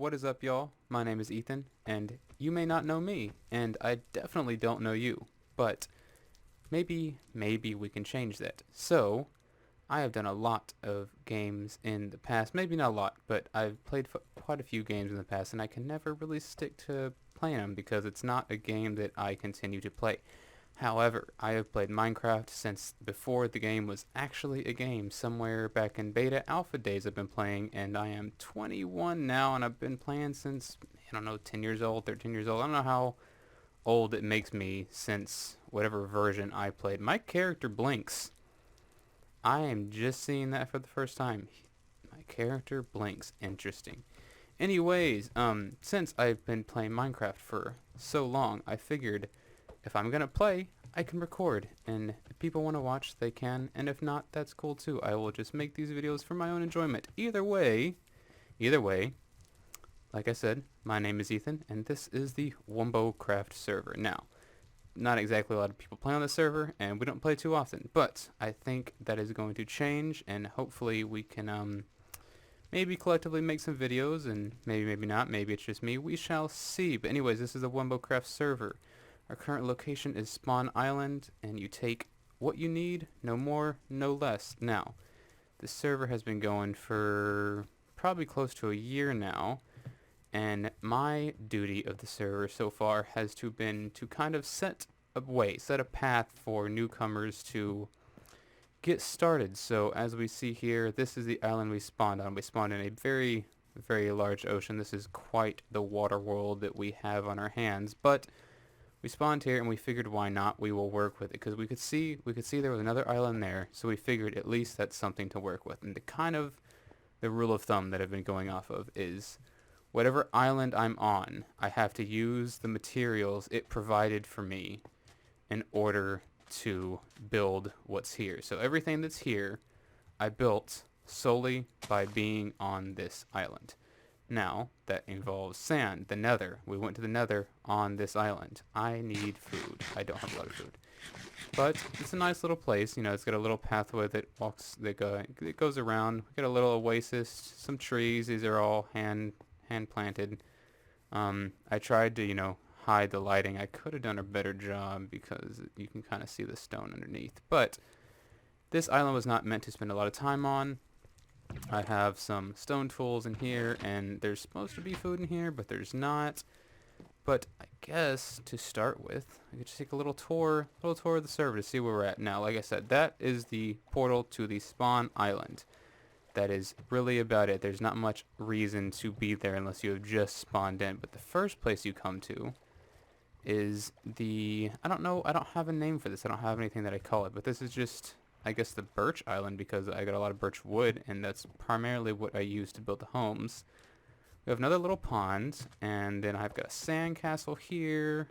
What is up, y'all? My name is Ethan, and you may not know me, and I definitely don't know you, but maybe we can change that. So, I have done a lot of games in the past. Maybe not a lot, but I've played quite a few games in the past, and I can never really stick to playing them because it's not a game that I continue to play. However, I have played Minecraft since before the game was actually a game. Somewhere back in beta alpha days I've been playing, and I am 21 now, and I've been playing since, I don't know, 10 years old, 13 years old. I don't know how old it makes me since whatever version I played. My character blinks. I am just seeing that for the first time. My character blinks. Interesting. Anyways, since I've been playing Minecraft for so long, I figured if I'm gonna play, I can record, and if people want to watch, they can, and if not, that's cool too. I will just make these videos for my own enjoyment. Either way, like I said, my name is Ethan, and this is the WomboCraft server. Now, not exactly a lot of people play on the server, and we don't play too often, but I think that is going to change, and hopefully we can, maybe collectively make some videos, and maybe not, maybe it's just me, we shall see. But anyways, this is the WomboCraft server. Our current location is Spawn Island, and you take what you need, no more, no less. Now, the server has been going for probably close to a year now, and my duty of the server so far has been to kind of set a path for newcomers to get started. So as we see here, this is the island we spawned on. We spawned in a very, very large ocean. This is quite the water world that we have on our hands, but we spawned here and we figured why not, we will work with it, because we could see there was another island there, so we figured at least that's something to work with. And the rule of thumb that I've been going off of is whatever island I'm on, I have to use the materials it provided for me in order to build what's here. So everything that's here I built solely by being on this island. Now, that involves sand, the nether. We went to the nether on this island. I need food. I don't have a lot of food. But it's a nice little place. You know, it's got a little pathway that goes around. We got a little oasis, some trees. These are all hand planted. I tried to, hide the lighting. I could have done a better job because you can kind of see the stone underneath. But this island was not meant to spend a lot of time on. I have some stone tools in here, and there's supposed to be food in here, but there's not. But I guess to start with, I could just take a little tour of the server to see where we're at now. Like I said, that is the portal to the spawn island. That is really about it. There's not much reason to be there unless you have just spawned in. But the first place you come to is I don't know, I don't have a name for this. I don't have anything that I call it, but this is just, I guess, the birch island, because I got a lot of birch wood, and that's primarily what I use to build the homes. We have another little pond, and then I've got a sand castle here,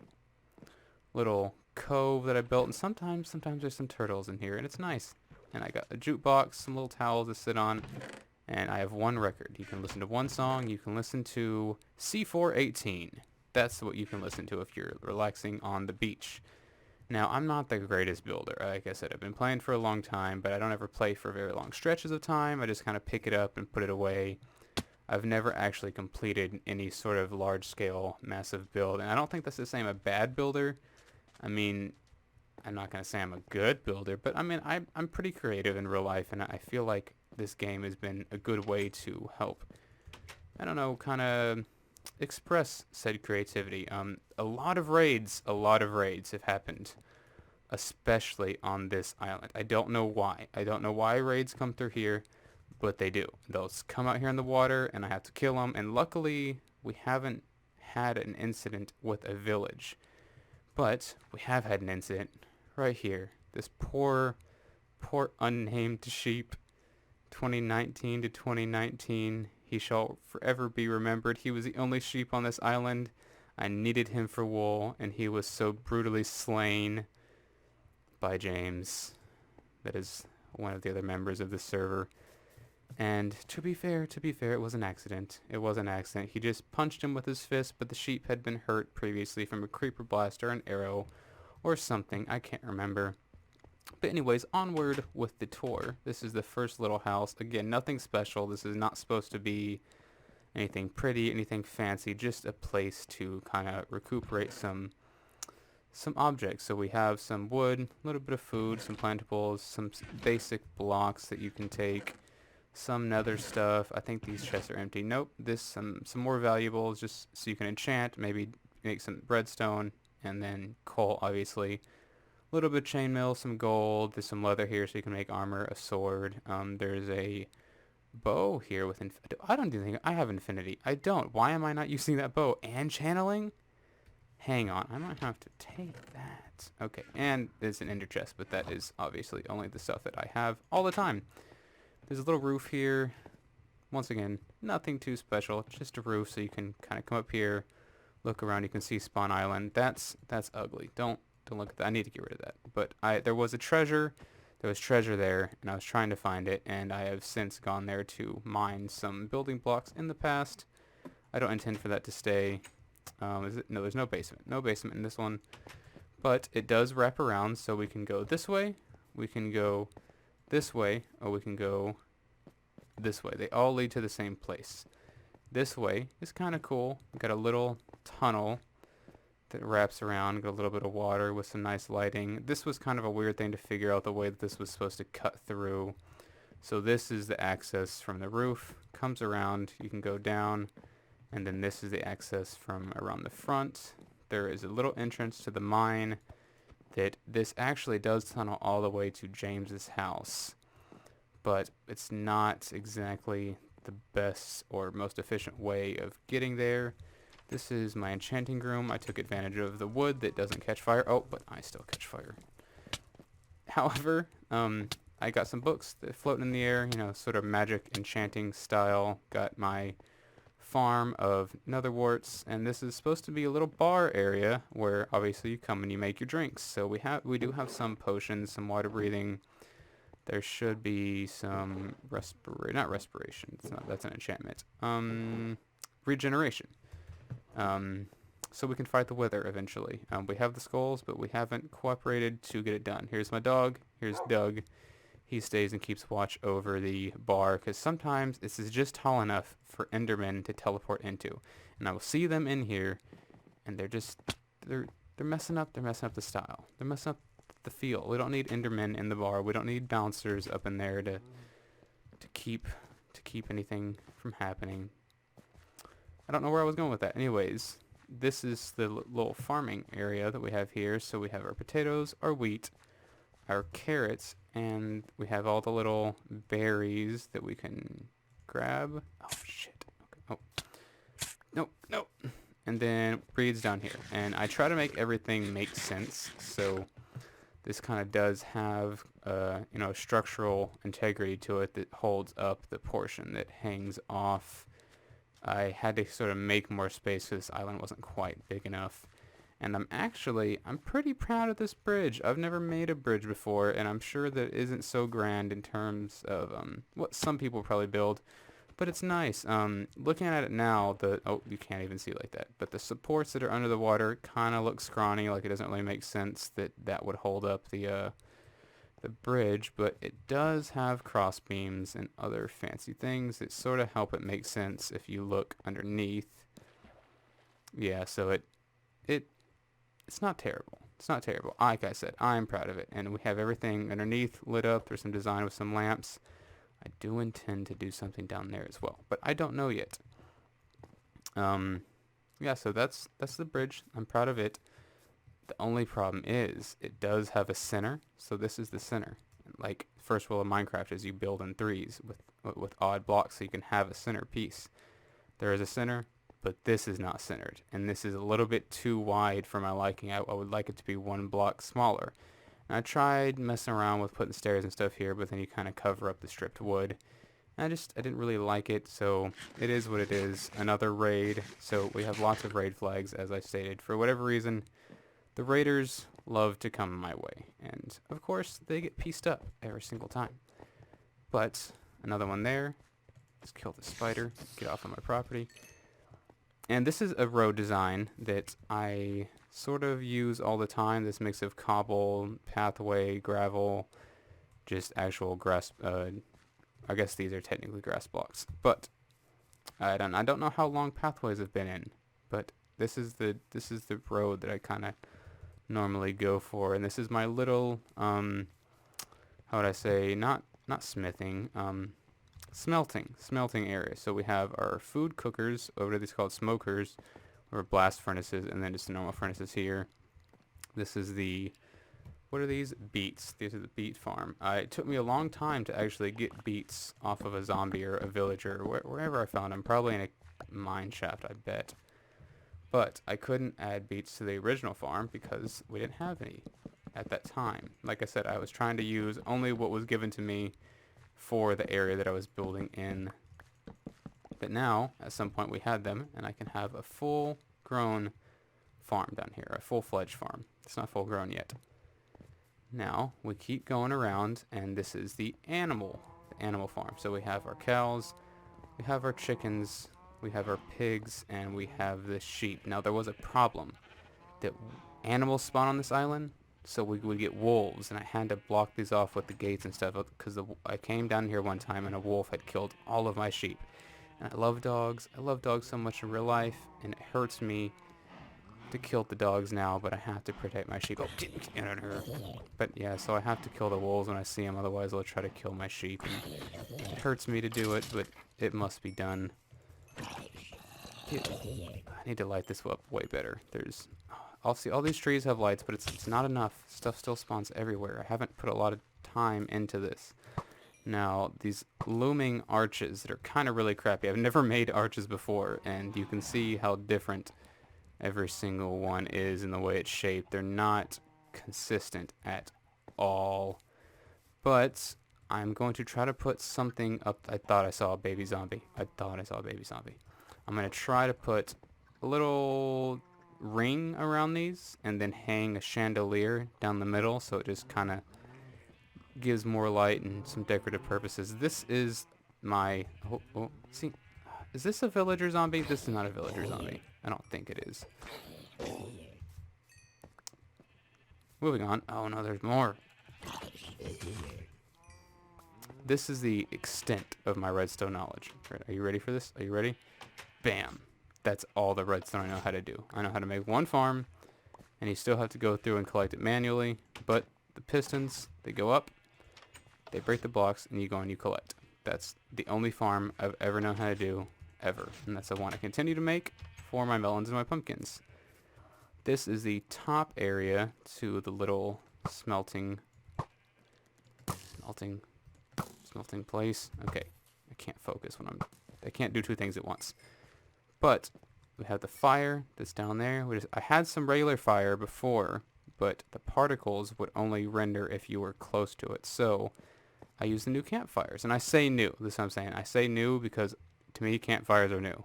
little cove that I built, and sometimes there's some turtles in here, and it's nice. And I got a jukebox, some little towels to sit on, and I have one record. You can listen to one song. You can listen to C418. That's what you can listen to if you're relaxing on the beach. Now, I'm not the greatest builder. Like I said, I've been playing for a long time, but I don't ever play for very long stretches of time. I just kind of pick it up and put it away. I've never actually completed any sort of large-scale, massive build, and I don't think that's to say I'm a bad builder. I mean, I'm not going to say I'm a good builder, but I mean, I'm pretty creative in real life, and I feel like this game has been a good way to help, I don't know, kind of express said creativity. A lot of raids have happened, especially on this island. I don't know why. I don't know why raids come through here, but they do. They'll come out here in the water, and I have to kill them, and luckily, we haven't had an incident with a village. But we have had an incident right here. This poor unnamed sheep, 2019 to 2019. He shall forever be remembered. He was the only sheep on this island. I needed him for wool, and he was so brutally slain by James. That is one of the other members of the server. And to be fair, it was an accident. It was an accident. He just punched him with his fist, but the sheep had been hurt previously from a creeper blast or an arrow or something. I can't remember. But anyways, onward with the tour. This is the first little house. Again, nothing special. This is not supposed to be anything pretty, anything fancy, just a place to kind of recuperate some objects. So we have some wood, a little bit of food, some plantables, some basic blocks that you can take, some nether stuff. I think these chests are empty. Nope. This some more valuables just so you can enchant, maybe make some redstone, and then coal, obviously. A little bit of chainmail, some gold. There's some leather here so you can make armor, a sword. There's a bow here with I don't even think I have infinity. I don't. Why am I not using that bow? And channeling? Hang on. I might have to take that. Okay. And there's an ender chest, but that is obviously only the stuff that I have all the time. There's a little roof here. Once again, nothing too special. Just a roof so you can kind of come up here, look around. You can see Spawn Island. That's ugly. Don't look at that. I need to get rid of that. But there was a treasure. There was treasure there, and I was trying to find it, and I have since gone there to mine some building blocks in the past. I don't intend for that to stay. No, there's no basement. No basement in this one. But it does wrap around, so we can go this way. We can go this way, or we can go this way. They all lead to the same place. This way is kind of cool. We've got a little tunnel that wraps around, got a little bit of water with some nice lighting. This was kind of a weird thing to figure out, the way that this was supposed to cut through. So this is the access from the roof, comes around, you can go down, and then this is the access from around the front. There is a little entrance to the mine that this actually does tunnel all the way to James's house, but it's not exactly the best or most efficient way of getting there. This is my enchanting room. I took advantage of the wood that doesn't catch fire. Oh, but I still catch fire. However, I got some books that floating in the air, you know, sort of magic enchanting style. Got my farm of netherwarts, and this is supposed to be a little bar area where obviously you come and you make your drinks. So we do have some potions, some water breathing. There should be some not respiration. That's an enchantment. Regeneration. So we can fight the wither eventually. We have the skulls, but we haven't cooperated to get it done. Here's my dog. Here's Doug. He stays and keeps watch over the bar, because sometimes this is just tall enough for endermen to teleport into. And I will see them in here, and they're messing up. They're messing up the style. They're messing up the feel. We don't need endermen in the bar. We don't need bouncers up in there to keep anything from happening. I don't know where I was going with that. Anyways, this is the little farming area that we have here. So we have our potatoes, our wheat, our carrots, and we have all the little berries that we can grab. Oh, shit. Okay. Oh. No. And then breeds down here. And I try to make everything make sense. So this kind of does have, structural integrity to it that holds up the portion that hangs off. I had to sort of make more space because this island wasn't quite big enough. And I'm pretty proud of this bridge. I've never made a bridge before, and I'm sure that it isn't so grand in terms of what some people probably build, but it's nice. Looking at it now, you can't even see like that, but the supports that are under the water kind of look scrawny, like it doesn't really make sense that would hold up the bridge, but it does have cross beams and other fancy things that sort of help it make sense if you look underneath. Yeah, so it's not terrible. It's not terrible. Like I said, I'm proud of it. And we have everything underneath lit up. There's some design with some lamps. I do intend to do something down there as well, but I don't know yet. Yeah, so that's the bridge. I'm proud of it. The only problem is it does have a center. So this is the center. Like first rule of Minecraft is you build in threes with odd blocks so you can have a center piece. There is a center, but this is not centered, and this is a little bit too wide for my liking. I would like it to be one block smaller. And I tried messing around with putting stairs and stuff here, but then you kind of cover up the stripped wood. And I didn't really like it, so it is what it is. Another raid. So we have lots of raid flags, as I stated. For whatever reason, the raiders love to come my way, and of course they get pieced up every single time. But another one there. Let's kill the spider. Get off of my property. And this is a road design that I sort of use all the time. This mix of cobble, pathway, gravel, just actual grass. I guess these are technically grass blocks. But I don't know how long pathways have been in, but this is the road that I kind of normally go for, and this is my little how would I say, not smithing, smelting area. So we have our food cookers, or what are these called, smokers, or blast furnaces, and then just the normal furnaces here. This is the, what are these? Beets. These are the beet farm. It took me a long time to actually get beets off of a zombie or a villager, wherever I found them. Probably in a mine shaft, I bet. But I couldn't add beets to the original farm because we didn't have any at that time. Like I said, I was trying to use only what was given to me for the area that I was building in. But now, at some point, we had them, and I can have a full-grown farm down here, a full-fledged farm. It's not full-grown yet. Now, we keep going around, and this is the animal farm. So we have our cows, we have our chickens, we have our pigs, and we have the sheep. Now, there was a problem that animals spawn on this island, so we would get wolves, and I had to block these off with the gates and stuff because I came down here one time and a wolf had killed all of my sheep. And I love dogs. I love dogs so much in real life, and it hurts me to kill the dogs now, but I have to protect my sheep. Oh, get out of here. But yeah, so I have to kill the wolves when I see them, otherwise they'll try to kill my sheep. And it hurts me to do it, but it must be done. I need to light this up way better. I'll see all these trees have lights, but it's not enough. Stuff still spawns everywhere. I haven't put a lot of time into this. Now, these looming arches that are kind of really crappy. I've never made arches before, and you can see how different every single one is in the way it's shaped. They're not consistent at all. But I'm going to try to put something up. I thought I saw a baby zombie. I'm going to try to put a little ring around these and then hang a chandelier down the middle so it just kind of gives more light and some decorative purposes. This is my... see, is this a villager zombie? This is not a villager zombie. I don't think it is. Moving on. Oh no, there's more. This is the extent of my redstone knowledge. Are you ready for this? Are you ready? Bam. That's all the redstone I know how to do. I know how to make one farm, and you still have to go through and collect it manually, but the pistons, they go up, they break the blocks, and you go and you collect. That's the only farm I've ever known how to do, ever. And that's the one I continue to make for my melons and my pumpkins. This is the top area to the little smelting place. Okay, I can't focus when I can't do two things at once. But we have the fire that's down there. I had some regular fire before, but the particles would only render if you were close to it. So I use the new campfires. And I say new. This is what I'm saying. I say new because to me campfires are new.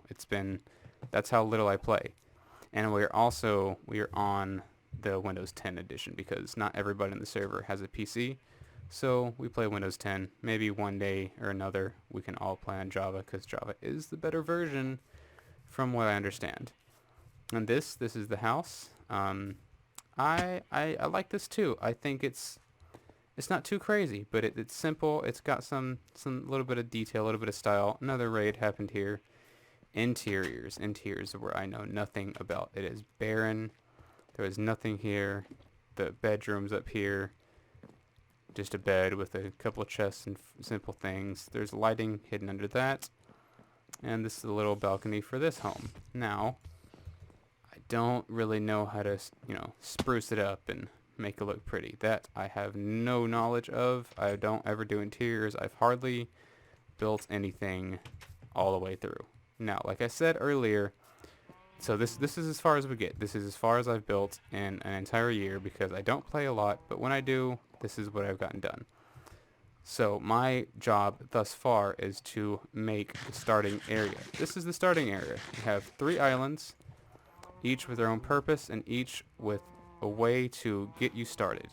That's how little I play. And we are on the Windows 10 edition because not everybody in the server has a PC. So we play Windows 10. Maybe one day or another we can all play on Java because Java is the better version from what I understand. And this is the house. I like this too. I think it's not too crazy, but it's simple. It's got some little bit of detail, a little bit of style. Another raid happened here. Interiors are where I know nothing about. It is barren. There is nothing here. The bedroom's up here. Just a bed with a couple of chests and simple things. There's lighting hidden under that. And this is a little balcony for this home. Now, I don't really know how to, spruce it up and make it look pretty. That I have no knowledge of. I don't ever do interiors. I've hardly built anything all the way through. Now, like I said earlier, so this is as far as we get. This is as far as I've built in an entire year because I don't play a lot, but when I do, this is what I've gotten done. So my job thus far is to make the starting area. This is the starting area. We have 3 islands, each with their own purpose and each with a way to get you started.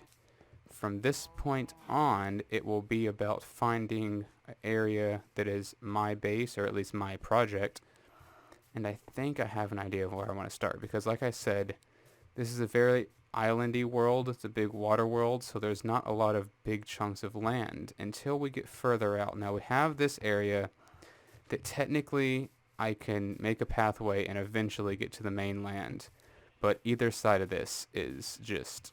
From this point on, it will be about finding an area that is my base, or at least my project. And I think I have an idea of where I want to start because, like I said, this is a very islandy world. It's a big water world, so there's not a lot of big chunks of land until we get further out. Now we have this area that technically I can make a pathway and eventually get to the mainland. But either side of this is just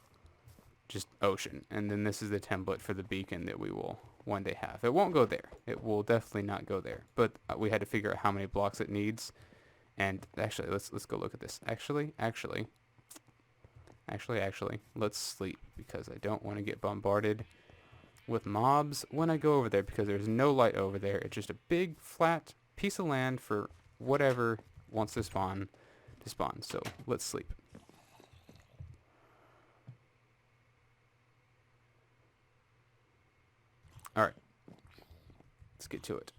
ocean. And then this is the template for the beacon that we will one day have. It won't go there. It will definitely not go there. But we had to figure out how many blocks it needs. And actually, let's go look at this. Actually, let's sleep because I don't want to get bombarded with mobs when I go over there because there's no light over there. It's just a big flat piece of land for whatever wants to spawn. So let's sleep. All right, let's get to it.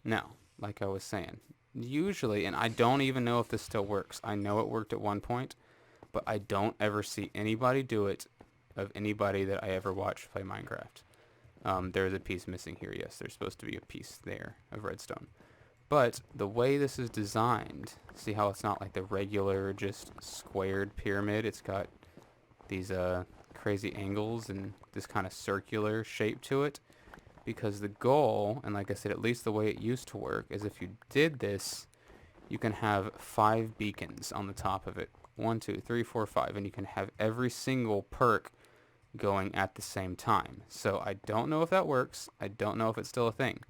Now, like I was saying, usually, and I don't even know if this still works. I know it worked at one point, but I don't ever see anybody do it of anybody that I ever watched play Minecraft. There is a piece missing here. Yes, there's supposed to be a piece there of redstone. But the way this is designed, see how it's not like the regular just squared pyramid? It's got these crazy angles and this kind of circular shape to it. Because the goal, and like I said, at least the way it used to work, is if you did this, you can have 5 beacons on the top of it. 1, 2, 3, 4, 5, and you can have every single perk going at the same time. So I don't know if that works. I don't know if it's still a thing.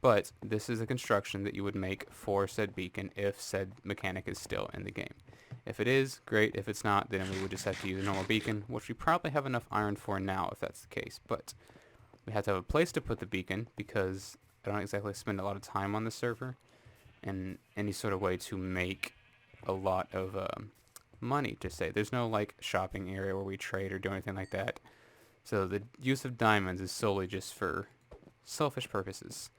But this is a construction that you would make for said beacon if said mechanic is still in the game. If it is, great. If it's not, then we would just have to use a normal beacon, which we probably have enough iron for now if that's the case. But we have to have a place to put the beacon because I don't exactly spend a lot of time on the server and any sort of way to make a lot of money to say. There's no like shopping area where we trade or do anything like that. So the use of diamonds is solely just for selfish purposes.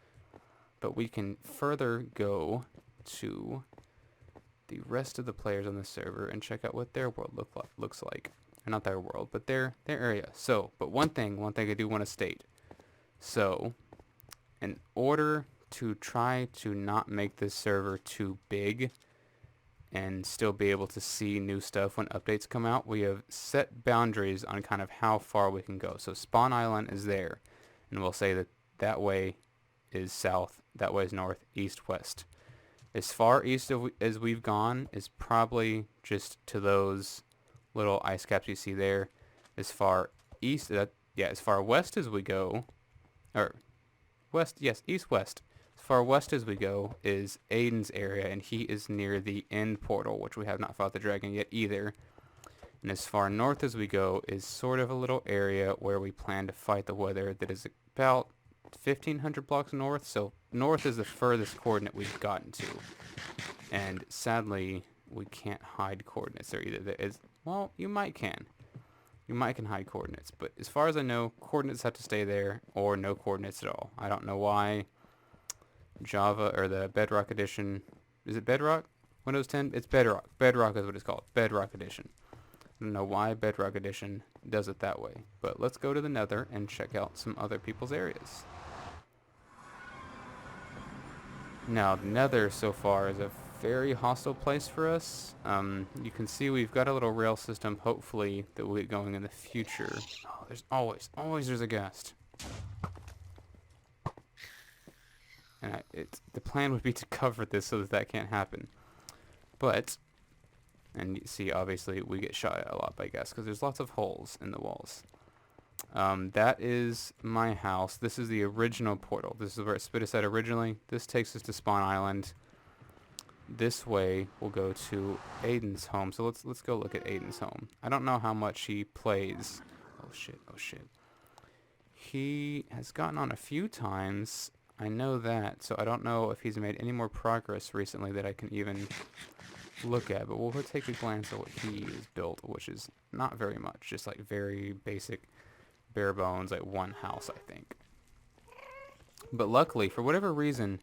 But we can further go to the rest of the players on the server and check out what their world looks like. Or not their world, but their area. So, but one thing I do want to state. So, in order to try to not make this server too big and still be able to see new stuff when updates come out, we have set boundaries on kind of how far we can go. So Spawn Island is there, and we'll say that that way is south, that way is north, east, west. As far east as we've gone is probably just to those little ice caps you see there. As far east, as far west as we go, or west, yes, east-west. As far west as we go is Aiden's area, and he is near the end portal, which we have not fought the dragon yet either. And as far north as we go is sort of a little area where we plan to fight the Wither that is about 1,500 blocks north. So north is the furthest coordinate we've gotten to. And sadly, we can't hide coordinates there either. Well, you might can. You might can hide coordinates, but as far as I know, coordinates have to stay there or no coordinates at all. I don't know why Java or the Bedrock edition, is it Bedrock? Windows 10? It's Bedrock. Bedrock is what it's called. Bedrock edition. I don't know why Bedrock edition does it that way, but let's go to the Nether and check out some other people's areas. Now, the Nether so far is a very hostile place for us. You can see we've got a little rail system, hopefully, that will get going in the future. Oh, there's always there's a ghast. And the plan would be to cover this so that can't happen. But, and you see, obviously, we get shot at a lot by ghasts because there's lots of holes in the walls. That is my house. This is the original portal. This is where it spit us out originally. This takes us to Spawn Island. This way we'll go to Aiden's home. So let's go look at Aiden's home. I don't know how much he plays. Oh shit. He has gotten on a few times. I know that. So I don't know if he's made any more progress recently that I can even look at. But we'll take a glance at what he has built, which is not very much. Just like very basic, bare bones, like one house, I think. But luckily, for whatever reason,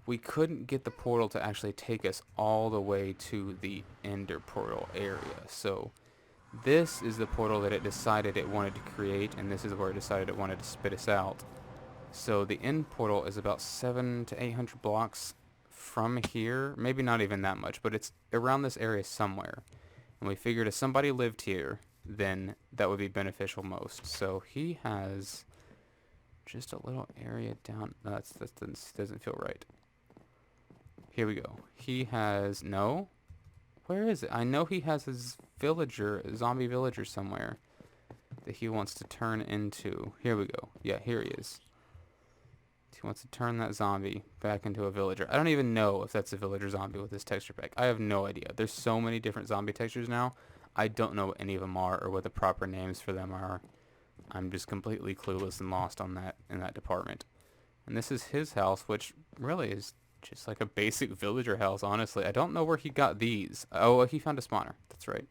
we couldn't get the portal to actually take us all the way to the Ender portal area. So this is the portal that it decided it wanted to create, and this is where it decided it wanted to spit us out. So the end portal is about 700 to 800 blocks from here. Maybe not even that much, but it's around this area somewhere. And we figured if somebody lived here, then that would be beneficial most. So he has just a little area down. No, that doesn't feel right. Here we go. He has no. Where is it? I know he has his villager, zombie villager somewhere that he wants to turn into. Here we go. Yeah, here he is. He wants to turn that zombie back into a villager. I don't even know if that's a villager zombie with this texture pack. I have no idea. There's so many different zombie textures now. I don't know what any of them are or what the proper names for them are. I'm just completely clueless and lost on that in that department. And this is his house, which really is just like a basic villager house, honestly. I don't know where he got these. Oh, he found a spawner. That's right.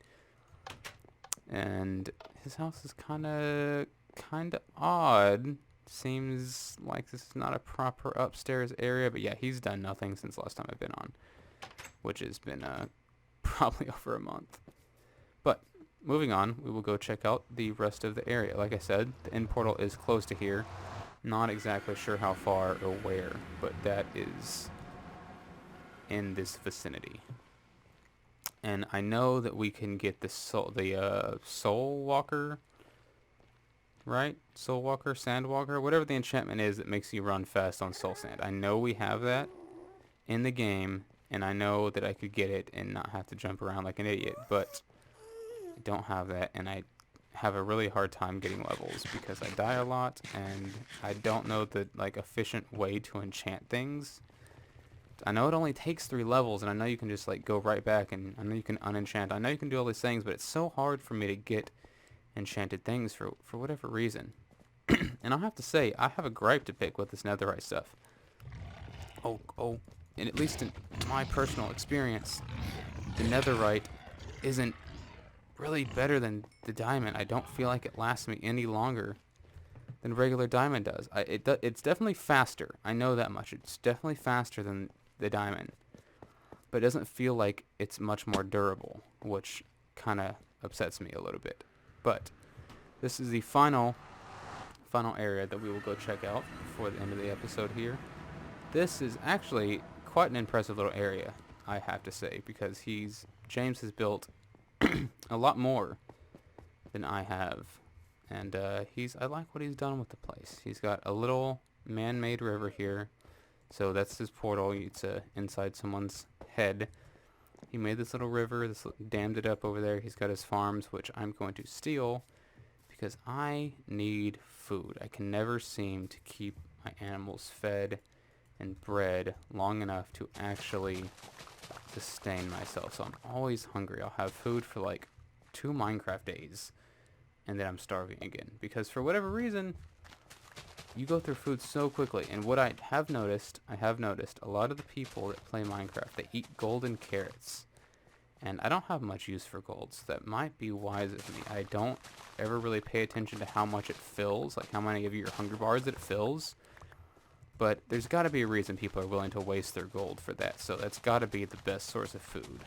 And his house is kind of odd. Seems like this is not a proper upstairs area, but yeah, he's done nothing since last time I've been on, which has been probably over a month. But moving on, we will go check out the rest of the area. Like I said, the end portal is close to here. Not exactly sure how far or where, but that is in this vicinity. And I know that we can get the soul walker, right? Soul walker, sand walker, whatever the enchantment is that makes you run fast on soul sand. I know we have that in the game, and I know that I could get it and not have to jump around like an idiot, but I don't have that, and I have a really hard time getting levels because I die a lot, and I don't know the efficient way to enchant things. I know it only takes 3 levels, and I know you can just go right back, and I know you can unenchant. I know you can do all these things, but it's so hard for me to get enchanted things for whatever reason. And I'll have to say, I have a gripe to pick with this netherite stuff. Oh, and at least in my personal experience, the netherite isn't really better than the diamond. I don't feel like it lasts me any longer than regular diamond does. It's definitely faster. I know that much. It's definitely faster than the diamond. But it doesn't feel like it's much more durable, which kind of upsets me a little bit. But this is the final area that we will go check out before the end of the episode here. This is actually quite an impressive little area, I have to say, because James has built a lot more than I have, and I like what he's done with the place. He's got a little man-made river here, so that's his portal. It's inside someone's head. He made this little river, dammed it up over there. He's got his farms, which I'm going to steal because I need food. I can never seem to keep my animals fed and bred long enough to actually sustain myself. So I'm always hungry. I'll have food for 2 Minecraft days, and then I'm starving again. Because for whatever reason, you go through food so quickly. And what I have noticed a lot of the people that play Minecraft, they eat golden carrots. And I don't have much use for gold, so that might be wise of me. I don't ever really pay attention to how much it fills, how many of your hunger bars that it fills. But there's got to be a reason people are willing to waste their gold for that. So that's got to be the best source of food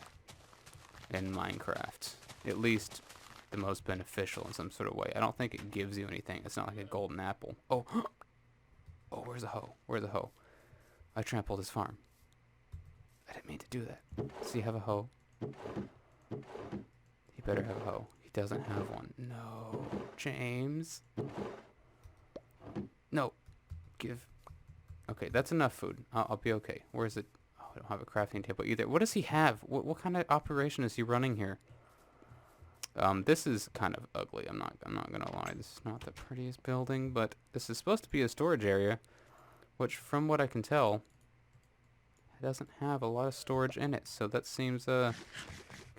in Minecraft. At least the most beneficial in some sort of way. I don't think it gives you anything. It's not like a golden apple. Oh, oh, where's the hoe? Where's the hoe? I trampled his farm. I didn't mean to do that. Does he have a hoe? He better have a hoe. He doesn't have one. No. James. No. Give. Okay, that's enough food. I'll be okay. Where is it? Oh, I don't have a crafting table either. What does he have? What kind of operation is he running here? This is kind of ugly. I'm not gonna lie. This is not the prettiest building, but this is supposed to be a storage area, which, from what I can tell, it doesn't have a lot of storage in it. So that seems kind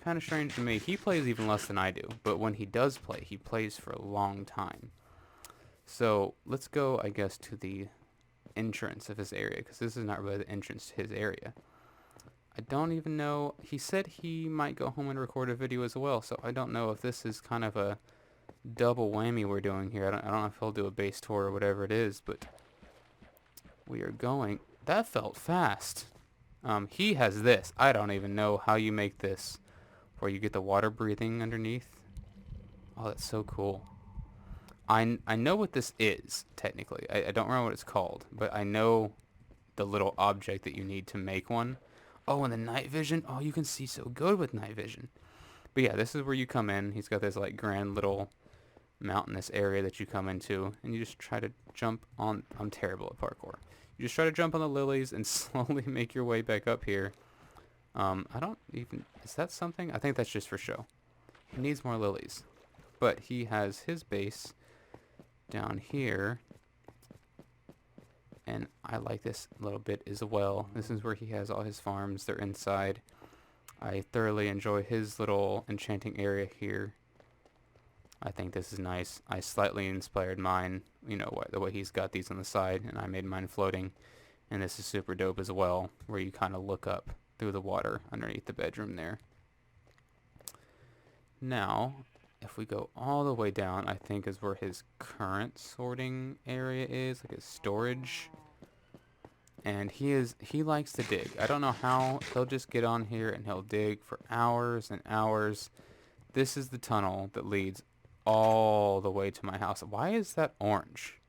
of strange to me. He plays even less than I do, but when he does play, he plays for a long time. So let's go, I guess, to the entrance of his area, because this is not really the entrance to his area. I don't even know. He said he might go home and record a video as well, so I don't know if this is kind of a double whammy we're doing here. I don't know if he'll do a base tour or whatever it is, but we are going. That felt fast. He has this. I don't even know how you make this, where you get the water breathing underneath. Oh, that's so cool. I know what this is, technically. I don't remember what it's called, but I know the little object that you need to make one. Oh, and the night vision. Oh, you can see so good with night vision. But yeah, this is where you come in. He's got this grand little mountainous area that you come into, and you just try to jump on. I'm terrible at parkour. You just try to jump on the lilies and slowly make your way back up here. I don't even... Is that something? I think that's just for show. He needs more lilies. But he has his base down here. And I like this a little bit as well. This is where he has all his farms. They're inside. I thoroughly enjoy his little enchanting area here. I think this is nice. I slightly inspired mine, you know, the way he's got these on the side, and I made mine floating. And this is super dope as well, where you kind of look up through the water underneath the bedroom there. Now, if we go all the way down, I think is where his current sorting area is, like his storage. And he likes to dig. I don't know how. He'll just get on here and he'll dig for hours and hours. This is the tunnel that leads all the way to my house. Why is that orange?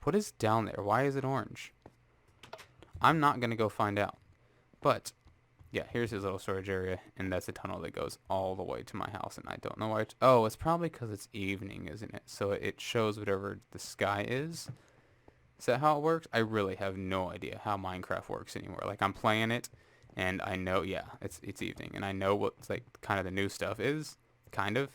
What is down there? Why is it orange? I'm not going to go find out. But, yeah, here's his little storage area, and that's a tunnel that goes all the way to my house, and I don't know why. Oh, it's probably because it's evening, isn't it? So it shows whatever the sky is. Is that how it works? I really have no idea how Minecraft works anymore. Like, I'm playing it, and I know, yeah, it's evening, and I know what, like, kind of the new stuff is, kind of.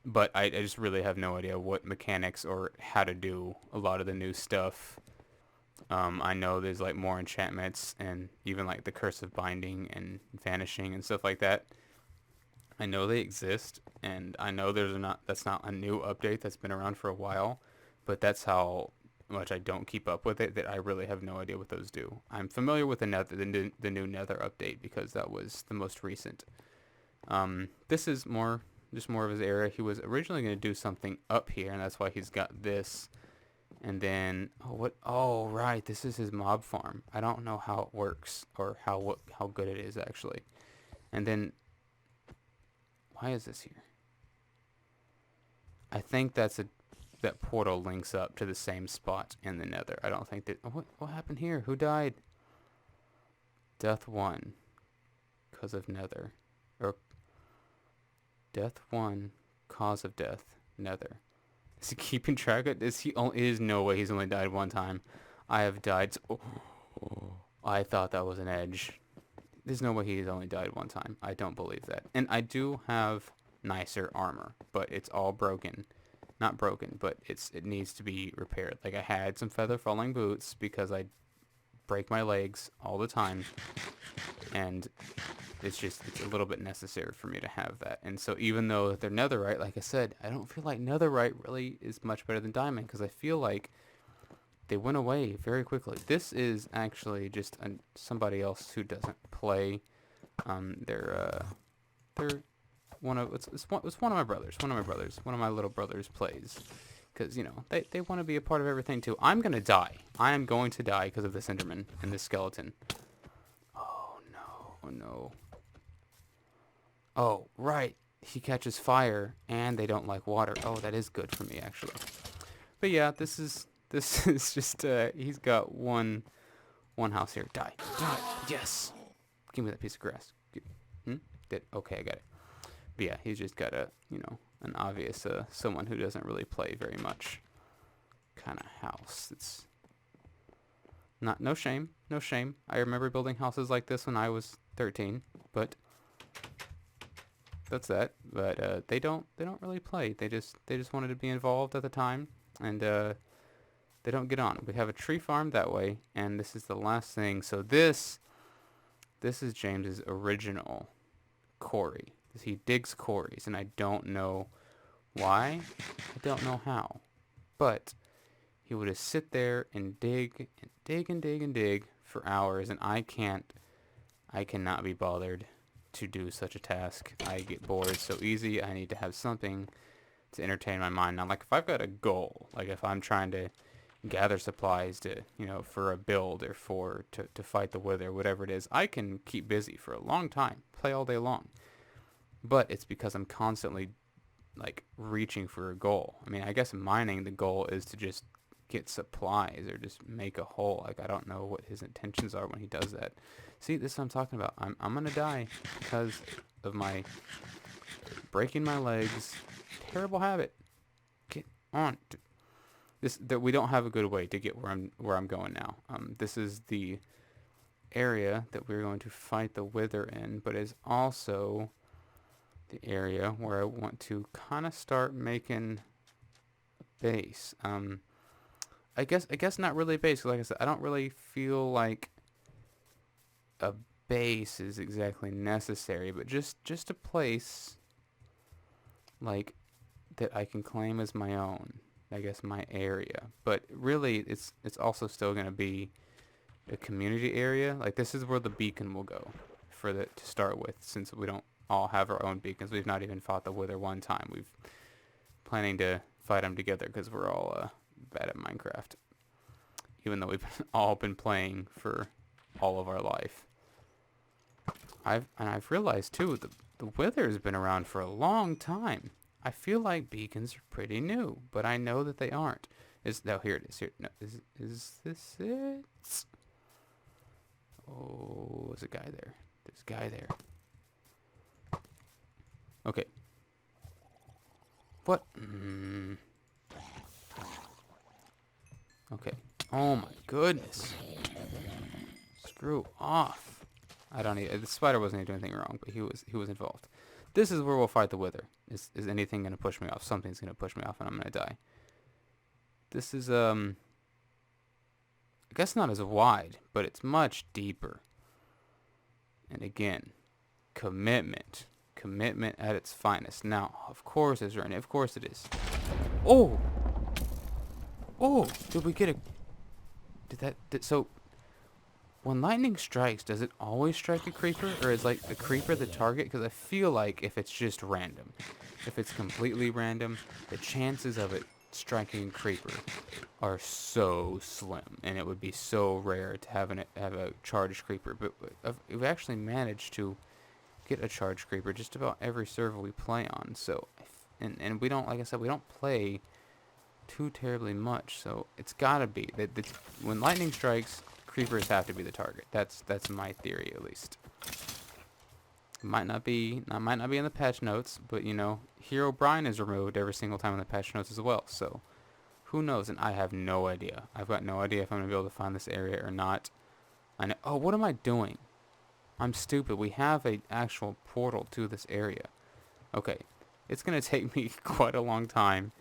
But I just really have no idea what mechanics or how to do a lot of the new stuff. I know there's like more enchantments and even like the curse of binding and vanishing and stuff like that. I know they exist, and I know that's not a new update that's been around for a while, but that's how much I don't keep up with it, that I really have no idea what those do. I'm familiar with the new Nether update because that was the most recent. This is just more of his area. He was originally going to do something up here, and that's why he's got this. And then, oh, right, this is his mob farm. I don't know how it works or how good it is, actually. And then, why is this here? I think that portal links up to the same spot in the Nether. I don't think that... What happened here? Who died? Death 1. Because of Nether. Or... Death 1. Cause of death. Nether. Is he keeping track of... Is no way he's only died one time. I have died... I thought that was an edge. There's no way he's only died one time. I don't believe that. And I do have nicer armor, but it's all broken. Not broken, but it needs to be repaired. Like, I had some feather falling boots because I break my legs all the time, and it's a little bit necessary for me to have that. And so even though they're netherite, like I said, I don't feel like netherite really is much better than diamond, because I feel like they went away very quickly. This is actually just somebody else who doesn't play. They're it's one of my brothers. One of my little brothers plays, because you know they want to be a part of everything too. I'm gonna die. I am going to die because of this Enderman and this skeleton. Oh no! Oh no! Oh right, he catches fire and they don't like water. Oh, that is good for me actually. But yeah, this is just he's got one house here. Die! Yes! Give me that piece of grass. Okay, I got it. But yeah, he's just got an obvious someone who doesn't really play very much kind of house. It's no shame. I remember building houses like this when I was 13, but that's that. But they don't really play. They just wanted to be involved at the time, and they don't get on. We have a tree farm that way, and this is the last thing. So this is James's original quarry. He digs quarries, and I don't know why. I don't know how. But he would just sit there and dig and dig and dig and dig for hours, and I cannot be bothered to do such a task. I get bored so easy. I need to have something to entertain my mind. Now, like, if I've got a goal, like if I'm trying to gather supplies to, for a build or to fight the wither, whatever it is, I can keep busy for a long time, play all day long. But it's because I'm constantly, like, reaching for a goal. I mean, I guess mining, the goal is to just get supplies or just make a hole. Like, I don't know what his intentions are when he does that. See, this is what I'm talking about. I'm gonna die because of my breaking my legs. Terrible habit. on. That we don't have a good way to get where I'm going now. This is the area that we're going to fight the Wither in, but is also the area where I want to kind of start making a base. I guess not really a base. 'Cause like I said, I don't really feel like a base is exactly necessary, but just a place like that I can claim as my own. I guess my area, but really it's also still gonna be a community area. Like this is where the beacon will go to start with, since we don't all have our own beacons. We've not even fought the Wither one time. We've planning to fight them together because we're all bad at Minecraft, even though we've all been playing for all of our life. I've realized too the Wither has been around for a long time. I feel like beacons are pretty new, but I know that they aren't. Here it is. Here, no, is this it? Oh, there's a guy there. There's a guy there. Okay. What? Okay. Oh my goodness. Screw off. I don't need. The spider wasn't doing anything wrong, but he was involved. This is where we'll fight the Wither. Is anything gonna push me off? Something's gonna push me off, and I'm gonna die. This is I guess not as wide, but it's much deeper. And again, commitment at its finest. Now, of course, is there any? Of course it is. Oh, did we get a? So? When lightning strikes, does it always strike a creeper, or is like the creeper the target? Because I feel like if it's just random, if it's completely random, the chances of it striking a creeper are so slim, and it would be so rare to have a charged creeper. But we've actually managed to get a charged creeper just about every server we play on. So, and we don't, like I said, we don't play too terribly much. So it's gotta be that when lightning strikes, creepers have to be the target. That's my theory, at least. Might not be in the patch notes, but you know, Herobrine is removed every single time in the patch notes as well. So who knows? And I have no idea. I've got no idea if I'm gonna be able to find this area or not. I know. Oh, what am I doing? I'm stupid. We have a actual portal to this area. Okay, it's gonna take me quite a long time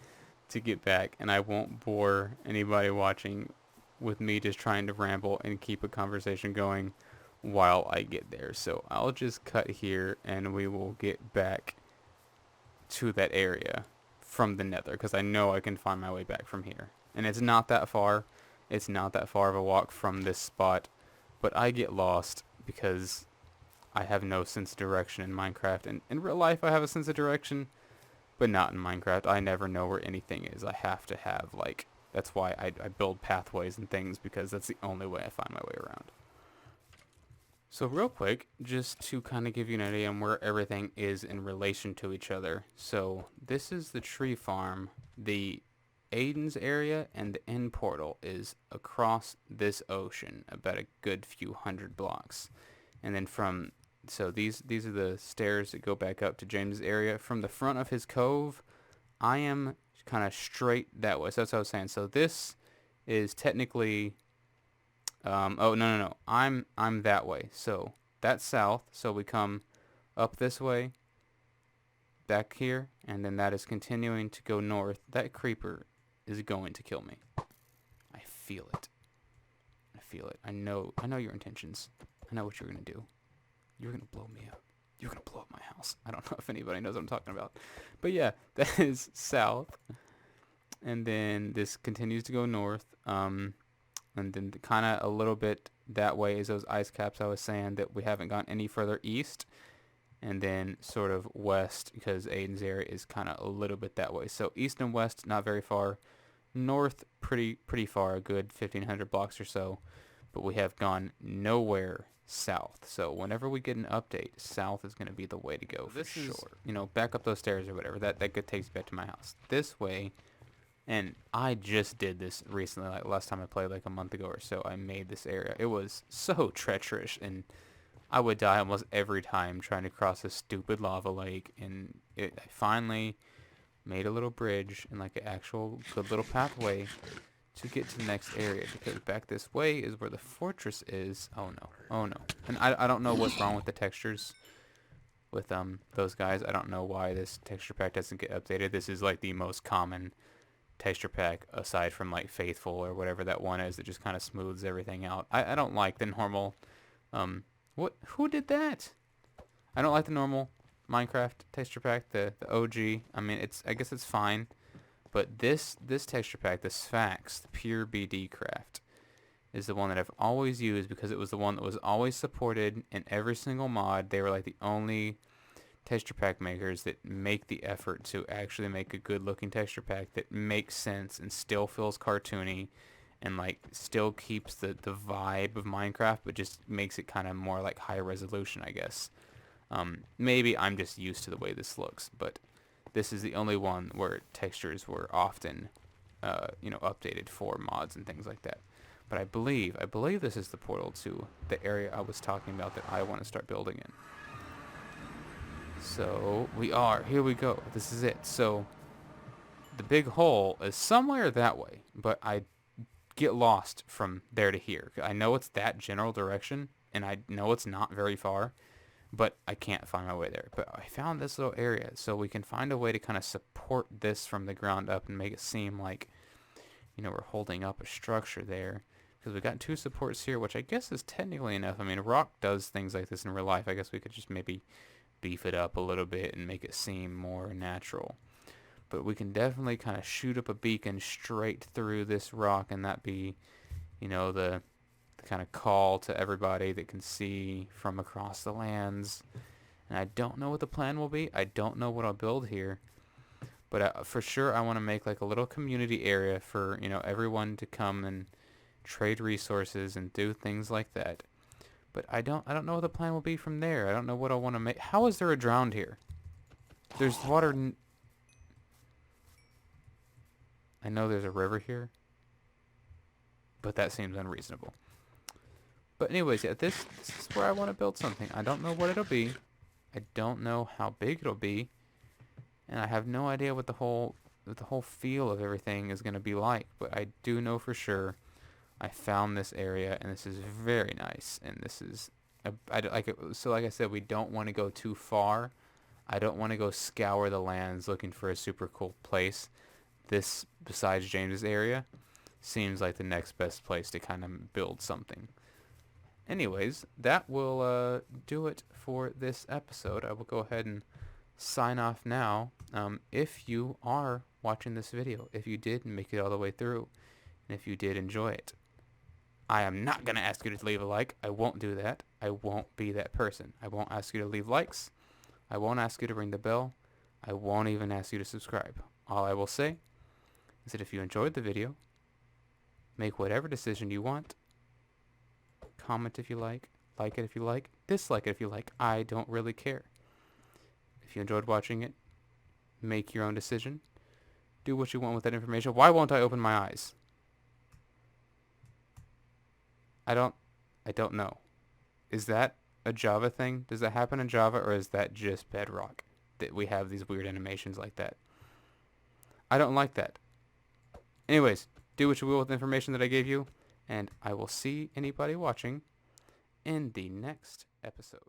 to get back, and I won't bore anybody watching with me just trying to ramble and keep a conversation going while I get there. So I'll just cut here, and we will get back to that area from the nether, because I know I can find my way back from here. And it's not that far. It's not that far of a walk from this spot, but I get lost because I have no sense of direction in Minecraft. And in real life I have a sense of direction, but not in Minecraft. I never know where anything is. I have to have, like, that's why I build pathways and things, because that's the only way I find my way around. So real quick, just to kind of give you an idea on where everything is in relation to each other. So this is the tree farm. The Aiden's area and the end portal is across this ocean, about a good few hundred blocks. And then so these are the stairs that go back up to James's area. From the front of his cove, I am kind of straight that way. So that's what I was saying. So this is technically oh no, I'm that way. So that's south. So we come up this way, back here, and then that is continuing to go north. That creeper is going to kill me. I feel it. I feel it. I know your intentions. I know what you're gonna do. You're gonna blow me up. You're gonna blow up my house. I don't know if anybody knows what I'm talking about. But yeah, that is south. And then this continues to go north. And then kind of a little bit that way is those ice caps I was saying that we haven't gone any further east. And then sort of west, because Aiden's area is kind of a little bit that way. So east and west, not very far. North, pretty far, a good 1,500 blocks or so. But we have gone nowhere south. So whenever we get an update, south is going to be the way to go for sure. You know, back up those stairs or whatever. That takes you back to my house. This way, and I just did this recently, like last time I played, like a month ago or so. I made this area. It was so treacherous, and I would die almost every time trying to cross this stupid lava lake. And I finally made a little bridge and like an actual good little pathway to get to the next area, because back this way is where the fortress is. Oh no, oh no. And I don't know what's wrong with the textures with those guys. I don't know why this texture pack doesn't get updated. This is like the most common texture pack aside from like Faithful or whatever that one is that just kind of smooths everything out. I don't like the normal who did that? I don't like the normal Minecraft texture pack, the OG. I mean, I guess it's fine, but this texture pack, the Sphax, the Pure BD Craft, is the one that I've always used because it was the one that was always supported in every single mod. They were like the only texture pack makers that make the effort to actually make a good looking texture pack that makes sense and still feels cartoony and like still keeps the vibe of Minecraft, but just makes it kind of more like high resolution, I guess. Maybe I'm just used to the way this looks, but this is the only one where textures were often updated for mods and things like that. But I believe this is the portal to the area I was talking about that I want to start building in. So here we go. This is it. So the big hole is somewhere that way, but I get lost from there to here. I know it's that general direction, and I know it's not very far, but I can't find my way there. But I found this little area, so we can find a way to kind of support this from the ground up and make it seem like, we're holding up a structure there. Because we got 2 supports here, which I guess is technically enough. I mean, rock does things like this in real life. I guess we could just maybe beef it up a little bit and make it seem more natural. But we can definitely kind of shoot up a beacon straight through this rock, and that be, the kind of call to everybody that can see from across the lands. And I don't know what the plan will be. I don't know what I'll build here. But for sure, I want to make like a little community area for, everyone to come and trade resources and do things like that. But I don't know what the plan will be from there. I don't know what I want to make. How is there a drowned here? There's water. I know there's a river here, but that seems unreasonable. But anyways, yeah, this is where I want to build something. I don't know what it'll be. I don't know how big it'll be, and I have no idea what the whole feel of everything is going to be like. But I do know for sure I found this area, and this is very nice. And this is so like I said, we don't want to go too far. I don't want to go scour the lands looking for a super cool place. This, besides James's area, seems like the next best place to kind of build something. Anyways, that will do it for this episode. I will go ahead and sign off now. If you are watching this video, if you did make it all the way through, and if you did enjoy it, I am not going to ask you to leave a like. I won't do that. I won't be that person. I won't ask you to leave likes. I won't ask you to ring the bell. I won't even ask you to subscribe. All I will say is that if you enjoyed the video, make whatever decision you want. Comment if you like it if you like, dislike it if you like. I don't really care. If you enjoyed watching it, make your own decision. Do what you want with that information. Why won't I open my eyes? I don't know. Is that a Java thing? Does that happen in Java, or is that just Bedrock that we have these weird animations like that? I don't like that. Anyways, do what you will with the information that I gave you, and I will see anybody watching in the next episode.